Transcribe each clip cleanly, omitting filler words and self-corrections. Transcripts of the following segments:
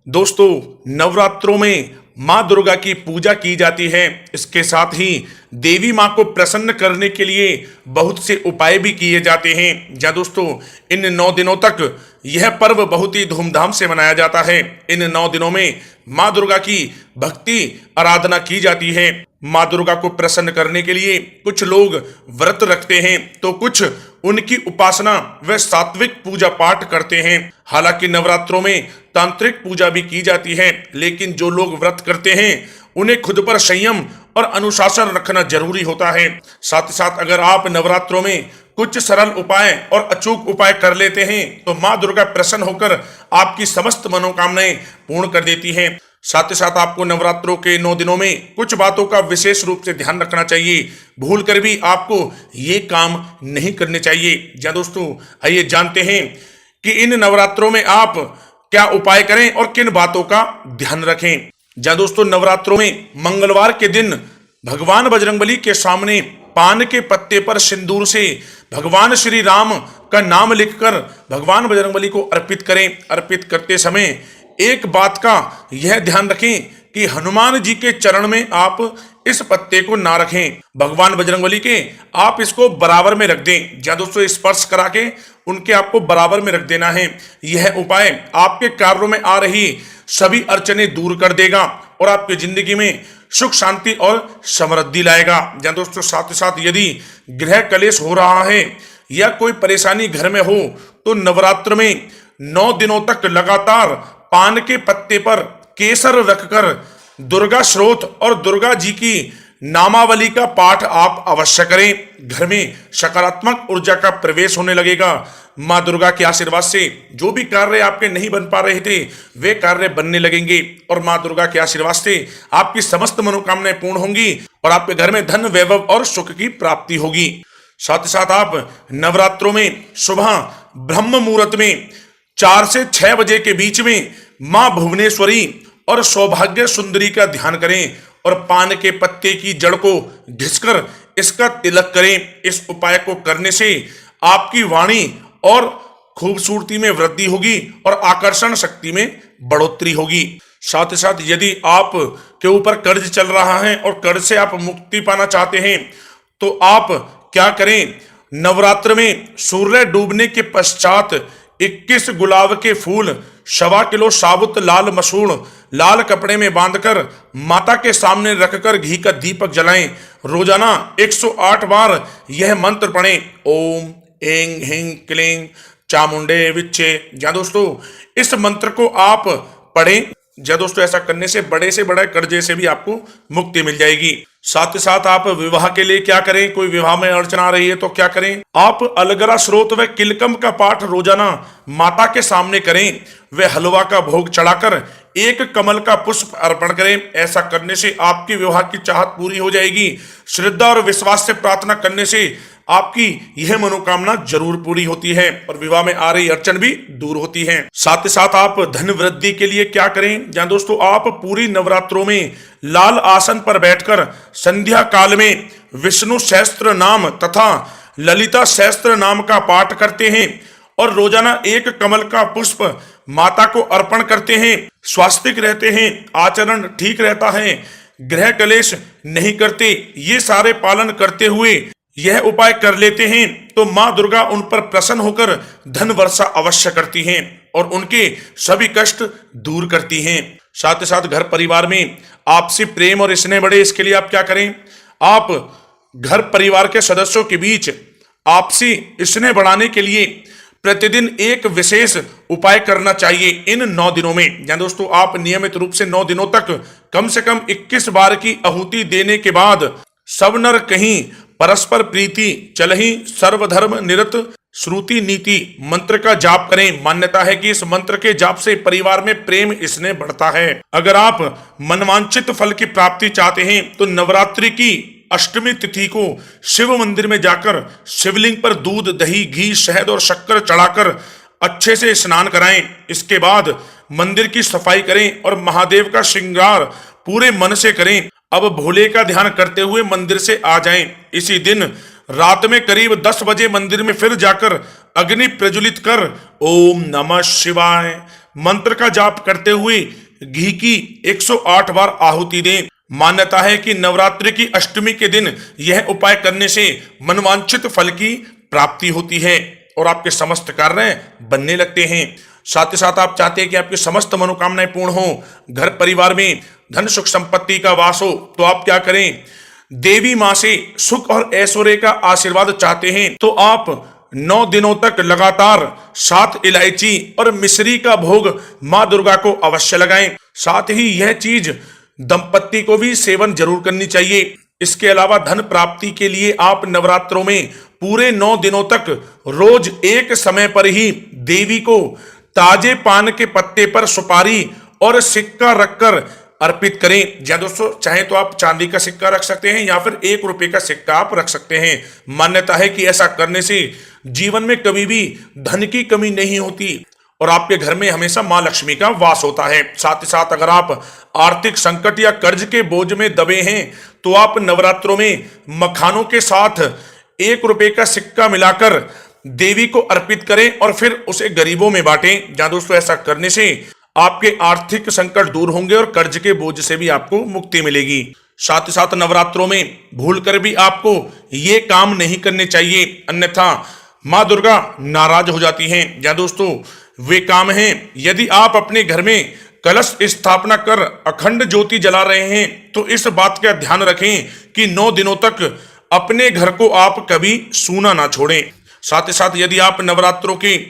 दोस्तों, नवरात्रों में माँ दुर्गा की पूजा की जाती है। इसके साथ ही देवी माँ को प्रसन्न करने के लिए बहुत से उपाय भी किए जाते हैं। जहाँ दोस्तों, इन 9 दिनों तक यह पर्व बहुत ही धूमधाम से मनाया जाता है। इन 9 दिनों में माँ दुर्गा की भक्ति आराधना की जाती है। माँ दुर्गा को प्रसन्न करने के लिए कुछ लोग व्रत रखते हैं तो कुछ उनकी उपासना व सात्विक पूजा पाठ करते हैं। हालांकि नवरात्रों में तांत्रिक पूजा भी की जाती है, लेकिन जो लोग व्रत करते हैं उन्हें खुद पर संयम और अनुशासन रखना जरूरी होता है। साथ ही साथ अगर आप नवरात्रों में कुछ सरल उपाय और अचूक उपाय कर लेते हैं तो माँ दुर्गा प्रसन्न होकर आपकी समस्त मनोकामनाएं पूर्ण कर देती हैं। साथ ही साथ आपको नवरात्रों के 9 दिनों में कुछ बातों का विशेष रूप से ध्यान रखना चाहिए। भूल कर भी आपको ये काम नहीं करने चाहिए। जहाँ दोस्तों, आइए जानते हैं कि इन नवरात्रों में आप क्या उपाय करें और किन बातों का ध्यान रखें। जहाँ दोस्तों, नवरात्रों में मंगलवार के दिन भगवान बजरंगबली के सामने पान के पत्ते पर सिंदूर से भगवान श्री राम का नाम लिखकर भगवान बजरंगबली को अर्पित करें। अर्पित करते समय एक बात का यह ध्यान रखें कि हनुमान जी के चरण में आप इस पत्ते को ना रखें। भगवान बजरंगबली के आप इसको बराबर में रख दें। जहाँ दोस्तों, स्पर्श करा के उनके आपको बराबर में रख देना है। यह उपाय आपके कार्यों में आ रही सभी अड़चने दूर कर देगा और आपकी जिंदगी में सुख शांति और समृद्धि लाएगा। जहाँ दोस्तों, साथ ही साथ यदि गृह कलेश हो रहा है या कोई परेशानी घर में हो तो नवरात्र में 9 दिनों तक लगातार पान के पत्ते पर केसर रखकर दुर्गा स्रोत और दुर्गा जी की नामावली का पाठ आप अवश्य करें। घर में सकारात्मक ऊर्जा का प्रवेश होने लगेगा। माँ दुर्गा के आशीर्वाद से जो भी कार्य आपके नहीं बन पा रहे थे वे कार्य बनने लगेंगे और माँ दुर्गा के आशीर्वाद से आपकी समस्त मनोकामनाएं पूर्ण होंगी और आपके घर में धन वैभव और सुख की प्राप्ति होगी। साथ ही साथ आप नवरात्रों में सुबह ब्रह्म मुहूर्त में 4 से 6 बजे के बीच में माँ भुवनेश्वरी और सौभाग्य सुंदरी का ध्यान करें और पान के पत्ते की जड़ को घिसकर इसका तिलक करें। इस उपाय को करने से आपकी वाणी और खूबसूरती में वृद्धि होगी और आकर्षण शक्ति में बढ़ोतरी होगी। साथ ही साथ यदि आप के ऊपर कर्ज चल रहा है और कर्ज से आप मुक्ति पाना चाहते हैं तो आप क्या करें, नवरात्र में सूर्य डूबने के पश्चात 21 गुलाब के फूल 1.25 किलो साबुत लाल मसूर लाल कपड़े में बांधकर माता के सामने रखकर घी का दीपक जलाएं। रोजाना 108 बार यह मंत्र पढ़ें, ओम ऐं ह्रीं क्लीं चामुंडे विच्चे। जहाँ दोस्तों, इस मंत्र को आप पढ़ें। जहाँ दोस्तों, ऐसा करने से बड़े कर्जे से भी आपको मुक्ति मिल जाएगी। साथ ही साथ आप विवाह के लिए क्या करें, कोई विवाह में अड़चन आ रही है तो क्या करें, आप अलगरा स्रोत व किलकम का पाठ रोजाना माता के सामने करें। वे हलवा का भोग चढ़ाकर एक कमल का पुष्प अर्पण करें। ऐसा करने से आपकी विवाह की चाहत पूरी हो जाएगी। श्रद्धा और विश्वास से प्रार्थना करने से आपकी यह मनोकामना जरूर पूरी होती है और विवाह में आ रही अड़चन भी दूर होती है। साथ ही साथ आप धन वृद्धि के लिए क्या करें, जहाँ दोस्तों, आप पूरी नवरात्रों में लाल आसन पर बैठकर संध्या काल में विष्णु सहस्त्र नाम तथा ललिता सहस्त्र नाम का पाठ करते हैं और रोजाना एक कमल का पुष्प माता को अर्पण करते हैं। स्वास्तिक रहते हैं, आचरण ठीक रहता है, गृह कलेश नहीं करते। ये सारे पालन करते हुए यह उपाय कर लेते हैं तो माँ दुर्गा उन पर प्रसन्न होकर धन वर्षा अवश्य करती हैं और उनके सभी कष्ट दूर करती हैं। साथ ही साथ घर परिवार में आपसी प्रेम और स्नेह बढ़े, इसके लिए आप क्या करें, आप घर परिवार के सदस्यों के बीच आपसी स्नेह बढ़ाने के लिए प्रतिदिन एक विशेष उपाय करना चाहिए इन 9 दिनों में। जहाँ दोस्तों, आप नियमित रूप से 9 दिनों तक कम से कम 21 बार की आहुति देने के बाद सब नर कहीं परस्पर प्रीति चलहि सर्वधर्म निरत श्रुति नीति मंत्र का जाप करें। मान्यता है कि इस मंत्र के जाप से परिवार में प्रेम स्नेह बढ़ता है। अगर आप मनवांछित फल की प्राप्ति चाहते हैं तो नवरात्रि की अष्टमी तिथि को शिव मंदिर में जाकर शिवलिंग पर दूध दही घी शहद और शक्कर चढ़ाकर अच्छे से स्नान कराएं। इसके बाद मंदिर की सफाई करें और महादेव का श्रृंगार पूरे मन से करें। अब भोले का ध्यान करते हुए मंदिर से आ जाएं। इसी दिन रात में करीब 10 बजे मंदिर में फिर जाकर अग्नि प्रज्वलित कर ओम नमः शिवाय मंत्र का जाप करते हुए घी की 108 बार आहुति दें। मान्यता है कि नवरात्रि की अष्टमी के दिन यह उपाय करने से मनवांछित फल की प्राप्ति होती है और आपके समस्त कार्य बनने लगते हैं। साथ ही साथ आप चाहते हैं कि आपकी समस्त मनोकामनाएं पूर्ण हो, घर परिवार में धन सुख संपत्ति का वास हो, तो आप क्या करें, देवी मां से सुख और ऐश्वर्य का आशीर्वाद चाहते हैं तो आप 9 दिनों तक लगातार 7 इलायची और मिश्री का भोग मां दुर्गा को अवश्य लगाएं। साथ ही यह चीज दंपत्ति को भी सेवन जरूर करनी चाहिए। इसके अलावा धन प्राप्ति के लिए आप नवरात्रों में पूरे 9 दिनों तक रोज एक समय पर ही देवी को ताजे पान के पत्ते पर सुपारी और सिक्का रखकर अर्पित करें। या दोस्तों चाहे तो आप चांदी का सिक्का रख सकते हैं या फिर 1 रुपए का सिक्का आप रख सकते हैं। मान्यता है कि ऐसा करने से जीवन में कभी भी धन की कमी नहीं होती और आपके घर में हमेशा मां लक्ष्मी का वास होता है। साथ ही साथ अगर आप आर्थिक संकट या कर्ज के बोझ में दबे हैं तो आप नवरात्रों में मखानों के साथ 1 रुपए का सिक्का मिलाकर देवी को अर्पित करें और फिर उसे गरीबों में बांटें। जहां दोस्तों ऐसा करने से आपके आर्थिक संकट दूर होंगे और कर्ज के बोझ से भी आपको मुक्ति मिलेगी। साथ ही साथ नवरात्रों में भूलकर भी आपको ये काम नहीं करने चाहिए, अन्यथा मां दुर्गा नाराज हो जाती हैं। या दोस्तों वे काम हैं, यदि आप अपने घर में कलश स्थापना कर अखंड ज्योति जला रहे हैं तो इस बात का ध्यान रखें कि 9 दिनों तक अपने घर को आप कभी सूना ना छोड़ें। साथ ही साथ यदि आप नवरात्रों के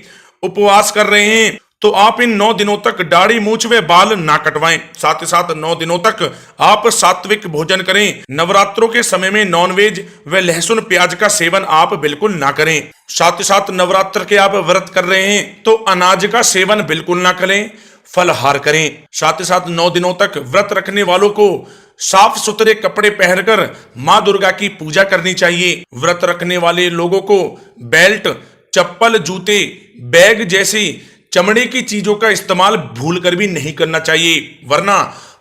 उपवास कर रहे हैं तो आप इन 9 दिनों तक दाढ़ी मूंछ व बाल ना कटवाएं। साथ ही साथ 9 दिनों तक आप सात्विक भोजन करें। नवरात्रों के समय में नॉनवेज व लहसुन प्याज का सेवन आप बिल्कुल ना करें। साथ ही साथ नवरात्र के आप व्रत कर रहे हैं तो अनाज का सेवन बिल्कुल ना करें, फलहार करें। साथ ही साथ 9 दिनों तक व्रत रखने वालों को साफ सुथरे कपड़े पहनकर मां दुर्गा की पूजा करनी चाहिए। व्रत रखने वाले लोगों को बेल्ट, चप्पल, जूते, बैग जैसी चमड़े की चीजों का इस्तेमाल भूलकर भी नहीं करना चाहिए, वरना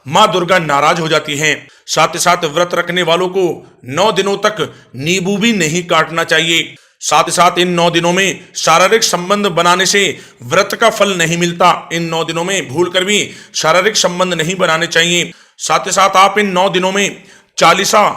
मां दुर्गा नाराज हो जाती हैं। साथ ही साथ व्रत रखने वालों को 9 दिनों तक नींबू भी नहीं काटना चाहिए। साथ ही साथ इन 9 दिनों में शारीरिक संबंध बनाने से व्रत का फल नहीं मिलता। इन 9 दिनों में भूलकर भी शारीरिक संबंध नहीं बनाने चाहिए। साथ ही साथ आप इन 9 दिनों में चालीसा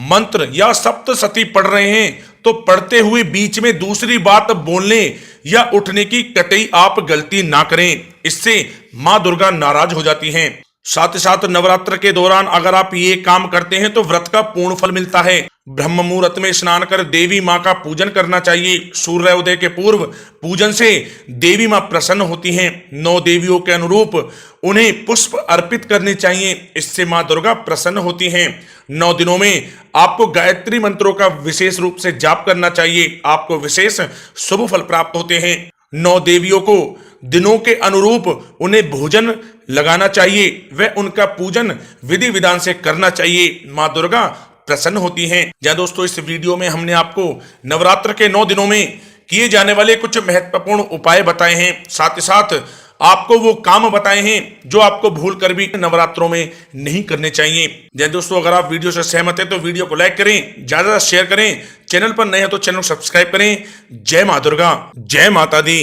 मंत्र या सप्तशती पढ़ रहे हैं तो पढ़ते हुए बीच में दूसरी बात बोलने या उठने की कतई आप गलती ना करें, इससे मां दुर्गा नाराज हो जाती हैं। साथ ही साथ नवरात्र के दौरान अगर आप ये काम करते हैं तो व्रत का पूर्ण फल मिलता है। ब्रह्म मुहूर्त में स्नान कर देवी मां का पूजन करना चाहिए। सूर्योदय के पूर्व पूजन से देवी मां प्रसन्न होती हैं। 9 देवियों के अनुरूप उन्हें पुष्प अर्पित करने चाहिए, इससे मां दुर्गा प्रसन्न होती हैं। 9 दिनों में आपको गायत्री मंत्रों का विशेष रूप से जाप करना चाहिए, आपको विशेष शुभ फल प्राप्त होते हैं। 9 देवियों को दिनों के अनुरूप उन्हें भोजन लगाना चाहिए व उनका पूजन विधि विधान से करना चाहिए। मां दुर्गा प्रसन्न होती हैं। या दोस्तों इस वीडियो में हमने आपको नवरात्र के 9 दिनों में किए जाने वाले कुछ महत्वपूर्ण उपाय बताए हैं, साथ ही साथ आपको वो काम बताए हैं जो आपको भूल कर भी नवरात्रों में नहीं करने चाहिए। या दोस्तों अगर आप वीडियो से सहमत हैं तो वीडियो को लाइक करें, ज्यादा शेयर करें, चैनल पर नए हैं तो चैनल को सब्सक्राइब करें। जय मां दुर्गा, जय माता दी।